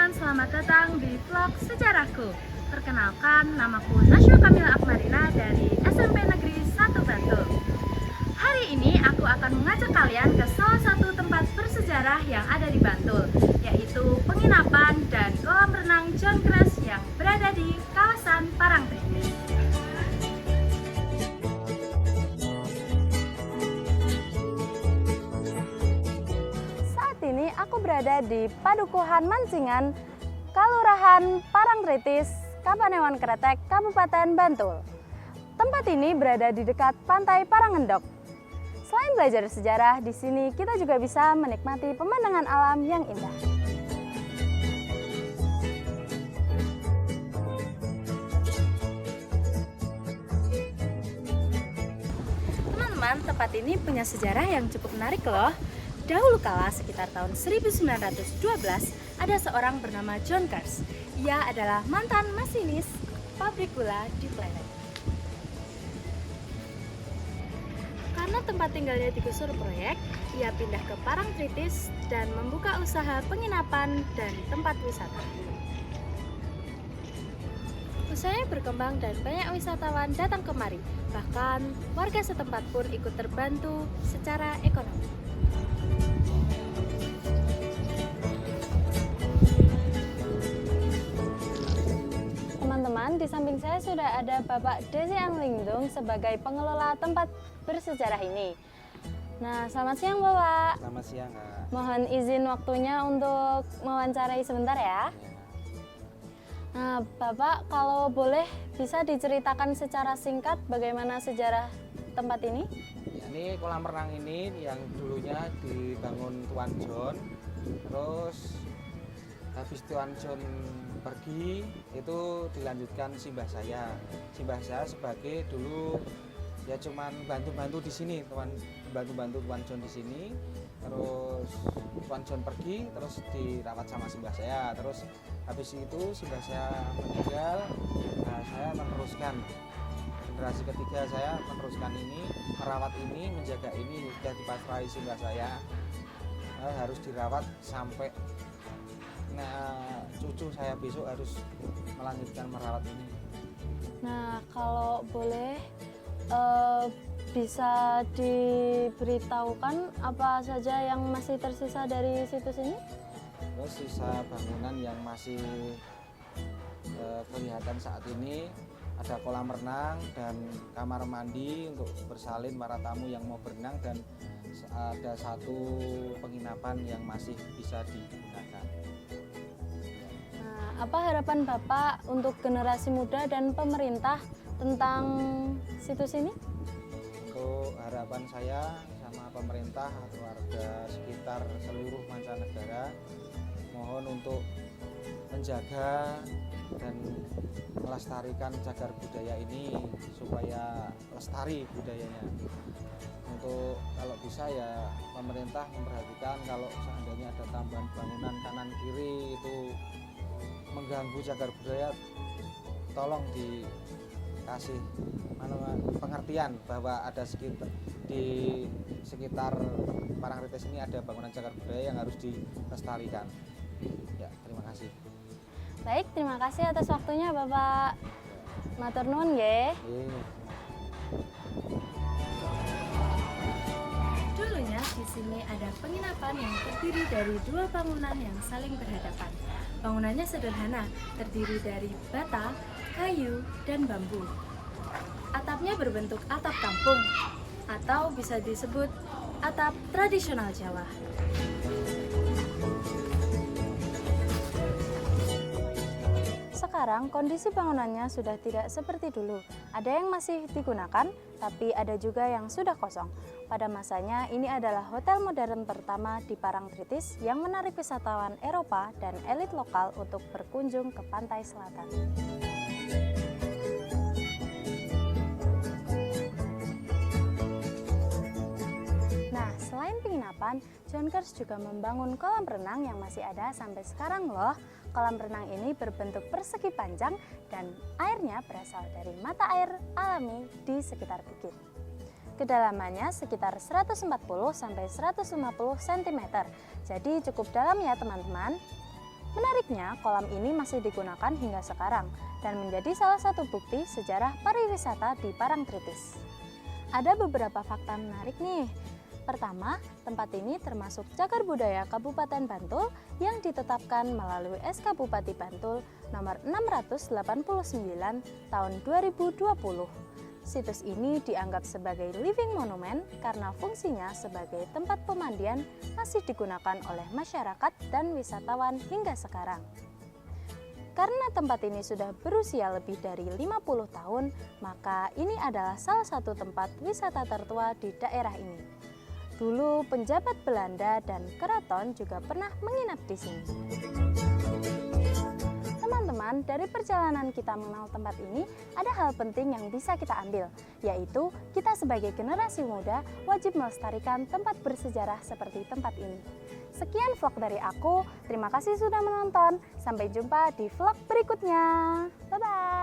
teman-teman, selamat datang di vlog Sejarahku. Perkenalkan, namaku Nasya Kamila Akmarina dari SMP Negeri 1 Bantul. Hari ini aku akan mengajak kalian ke salah satu tempat bersejarah yang ada di Bantul, yaitu penginapan dan kolam renang John Crest yang berada di kawasan Parangtritis. Ini aku berada di Padukuhan Mancingan, Kalurahan Parangtritis, Kapanewon Kretek, Kabupaten Bantul. Tempat ini berada di dekat Pantai Parangendok. Selain belajar sejarah, di sini kita juga bisa menikmati pemandangan alam yang indah. Teman-teman, tempat ini punya sejarah yang cukup menarik loh. Dahulu kala, sekitar tahun 1912, ada seorang bernama John Crest. Ia adalah mantan masinis pabrik gula di Pleret. Karena tempat tinggalnya digusur proyek, ia pindah ke Parangtritis dan membuka usaha penginapan dan tempat wisata. Usahanya berkembang dan banyak wisatawan datang kemari. Bahkan warga setempat pun ikut terbantu secara ekonomi. Teman-teman, di samping saya sudah ada Bapak Desi Anglingdung sebagai pengelola tempat bersejarah ini. Nah, selamat siang Bapak. Selamat siang, Kak. Mohon izin waktunya untuk mewawancarai sebentar ya. Nah, Bapak kalau boleh bisa diceritakan secara singkat bagaimana sejarah tempat ini? Ya, ini kolam renang ini yang dulunya dibangun Tuan John, terus habis Tuan John pergi itu dilanjutkan simbah saya. Simbah saya sebagai dulu ya cuman bantu-bantu di sini, bantu Tuan John di sini. Terus Tuan John pergi, terus dirawat sama simbah saya. Terus habis itu simbah saya meninggal, nah, saya meneruskan. Generasi ketiga saya meneruskan ini, merawat ini, menjaga ini, sudah dipasrahi simbah saya. Harus dirawat sampai cucu saya besok harus melanjutkan merawat ini. Nah, kalau boleh bisa diberitahukan apa saja yang masih tersisa dari situs ini? Terus sisa bangunan yang masih kelihatan saat ini ada kolam renang dan kamar mandi untuk bersalin para tamu yang mau berenang, dan ada satu penginapan yang masih bisa digunakan. Nah, apa harapan Bapak untuk generasi muda dan pemerintah tentang situs ini? Untuk harapan saya sama pemerintah, warga sekitar seluruh mancanegara, mohon untuk menjaga dan melestarikan cagar budaya ini supaya lestari budayanya. Untuk kalau bisa ya pemerintah memperhatikan kalau seandainya ada tambahan bangunan kanan kiri itu mengganggu cagar budaya, tolong dikasih pengertian bahwa ada di sekitar Parangtritis ini ada bangunan cagar budaya yang harus dilestarikan. Ya, terima kasih. Baik, terima kasih atas waktunya Bapak. Matur nuwun nggih. Dulunya di sini ada penginapan yang terdiri dari dua bangunan yang saling berhadapan. Bangunannya sederhana, terdiri dari bata, kayu, dan bambu. Atapnya berbentuk atap kampung atau bisa disebut atap tradisional Jawa. Sekarang kondisi bangunannya sudah tidak seperti dulu. Ada yang masih digunakan, tapi ada juga yang sudah kosong. Pada masanya ini adalah hotel modern pertama di Parangtritis yang menarik wisatawan Eropa dan elit lokal untuk berkunjung ke pantai selatan. Nah, selain penginapan, John Crest juga membangun kolam renang yang masih ada sampai sekarang loh. Kolam renang ini berbentuk persegi panjang dan airnya berasal dari mata air alami di sekitar bukit. Kedalamannya sekitar 140 sampai 150 cm. Jadi cukup dalam ya teman-teman. Menariknya, kolam ini masih digunakan hingga sekarang dan menjadi salah satu bukti sejarah pariwisata di Parangtritis. Ada beberapa fakta menarik nih. Pertama, tempat ini termasuk Cagar Budaya Kabupaten Bantul yang ditetapkan melalui SK Bupati Bantul nomor 689 tahun 2020. Situs ini dianggap sebagai living monument karena fungsinya sebagai tempat pemandian masih digunakan oleh masyarakat dan wisatawan hingga sekarang. Karena tempat ini sudah berusia lebih dari 50 tahun, maka ini adalah salah satu tempat wisata tertua di daerah ini. Dulu penjabat Belanda dan keraton juga pernah menginap di sini. Teman-teman, dari perjalanan kita mengenal tempat ini, ada hal penting yang bisa kita ambil, yaitu kita sebagai generasi muda wajib melestarikan tempat bersejarah seperti tempat ini. Sekian vlog dari aku, terima kasih sudah menonton, sampai jumpa di vlog berikutnya. Bye-bye!